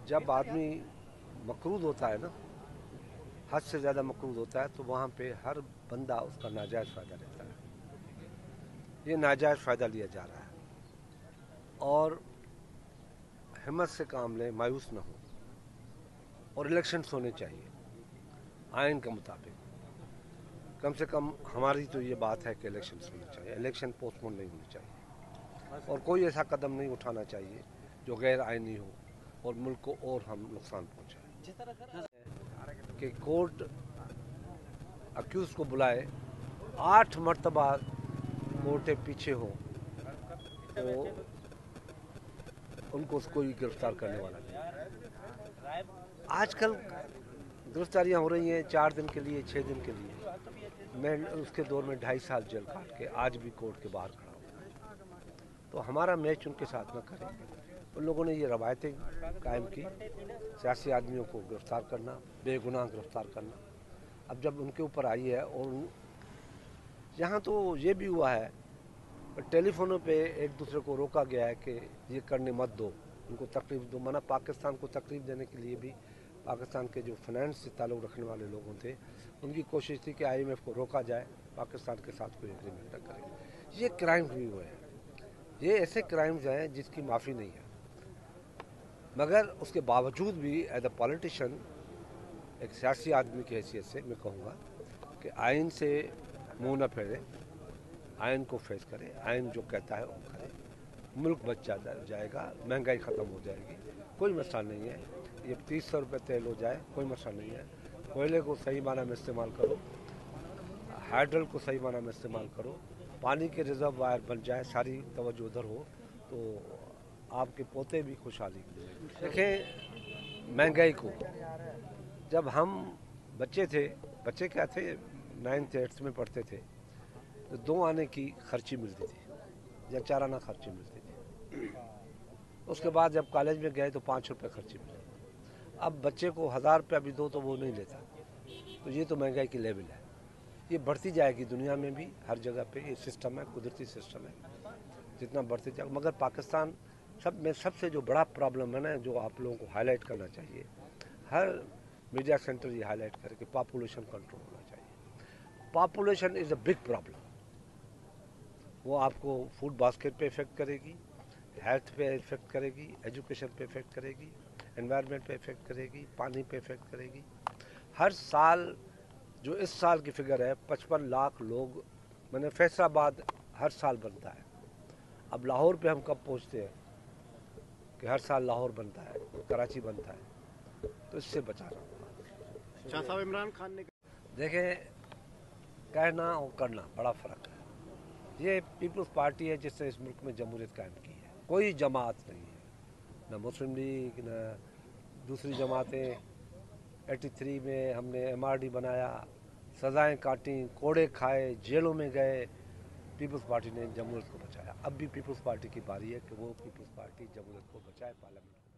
जब आदमी मकरूद होता है ना, हद से ज़्यादा मकरूद होता है, तो वहाँ पे हर बंदा उसका नाजायज़ फ़ायदा लेता है। ये नाजायज़ फ़ायदा लिया जा रहा है, और हिम्मत से काम लें, मायूस न हो, और इलेक्शंस होने चाहिए आइन के मुताबिक। कम से कम हमारी तो ये बात है कि इलेक्शंस होने चाहिए, इलेक्शन पोस्टपोन नहीं होने चाहिए, और कोई ऐसा कदम नहीं उठाना चाहिए जो गैर आइनी हो और मुल्क को और हम नुकसान पहुँचाए। कि कोर्ट अक्यूज़ को बुलाए, 8 मरतबा कोर्टें पीछे हो तो उनको कोई गिरफ्तार करने वाला नहीं। आजकल गिरफ्तारियां हो रही हैं 4 दिन के लिए, 6 दिन के लिए। मैं उसके दौर में 2.5 साल जेल काट के आज भी कोर्ट के बाहर खड़ा हूँ। तो हमारा मैच उनके साथ न करें। उन लोगों ने ये रवायतें कायम की, सियासी आदमियों को गिरफ्तार करना, बेगुनाह गिरफ्तार करना। अब जब उनके ऊपर आई है, और यहाँ तो ये भी हुआ है, टेलीफोनों पे एक दूसरे को रोका गया है कि ये करने मत दो, उनको तकलीफ दो। माना पाकिस्तान को तकलीफ देने के लिए भी पाकिस्तान के जो फाइनेंस से ताल्लुक़ रखने वाले लोगों थे, उनकी कोशिश थी कि IMF को रोका जाए, पाकिस्तान के साथ कोई एग्रीमेंट न करें। ये क्राइम भी हुए हैं, ये ऐसे क्राइम्स हैं जिसकी माफ़ी नहीं है। मगर उसके बावजूद भी एज अ पॉलिटिशियन, एक सियासी आदमी की हैसियत से मैं कहूँगा कि आइन से मुँह न फेरे, आइन को फेस करे, आइन जो कहता है वो करे। मुल्क बच जाएगा, महंगाई ख़त्म हो जाएगी, कोई मसला नहीं है। ये 300 रुपये तेल हो जाए, कोई मसला नहीं है। कोयले को सही माना में इस्तेमाल करो, हाइड्रल को सही माना में इस्तेमाल करो, पानी के रिजर्वायर बन जाए, सारी तवज्जो उधर हो, तो आपके पोते भी खुशहाली। देखें महंगाई को, जब हम बच्चे थे, बच्चे क्या थे, 9th 8th में पढ़ते थे, तो 2 आने की खर्ची मिलती थी या 4 आना खर्ची मिलती थी। उसके बाद जब कॉलेज में गए तो 5 रुपये खर्ची मिले। अब बच्चे को 1000 रुपया भी दो तो वो नहीं लेता। तो ये तो महंगाई की लेवल है, ये बढ़ती जाएगी दुनिया में भी, हर जगह पे ये सिस्टम है, कुदरती सिस्टम है, जितना बढ़ती जाएगा। मगर पाकिस्तान सब में सबसे जो बड़ा प्रॉब्लम है ना, जो आप लोगों को हाईलाइट करना चाहिए, हर मीडिया सेंटर ये हाईलाइट करे कि पॉपुलेशन कंट्रोल होना चाहिए। Population is a big problem. वो आपको फूड बास्केट पे इफेक्ट करेगी, हेल्थ पे इफेक्ट करेगी, एजुकेशन पे इफेक्ट करेगी, एनवायरनमेंट पे इफेक्ट करेगी, पानी पे इफेक्ट करेगी। हर साल, जो इस साल की फिगर है, 55 लाख लोग, मैंने फैसलाबाद हर साल बनता है। अब लाहौर पे हम कब पहुंचते हैं कि हर साल लाहौर बनता है, कराची बनता है, तो इससे बचाना होगा। शाह साहब, इमरान खान ने देखें, कहना और करना बड़ा फ़र्क है। ये पीपल्स पार्टी है जिसने इस मुल्क में जमहूरियत कायम की है, कोई जमात नहीं है, ना मुस्लिम लीग, ना दूसरी जमातें। 83 में हमने MRD बनाया, सज़ाएं काटी, कोड़े खाए, जेलों में गए, पीपल्स पार्टी ने जमहूरियत को बचाया। अब भी पीपल्स पार्टी की बारी है कि वो पीपल्स पार्टी जमहूरियत को बचाए, पार्लियामेंट को।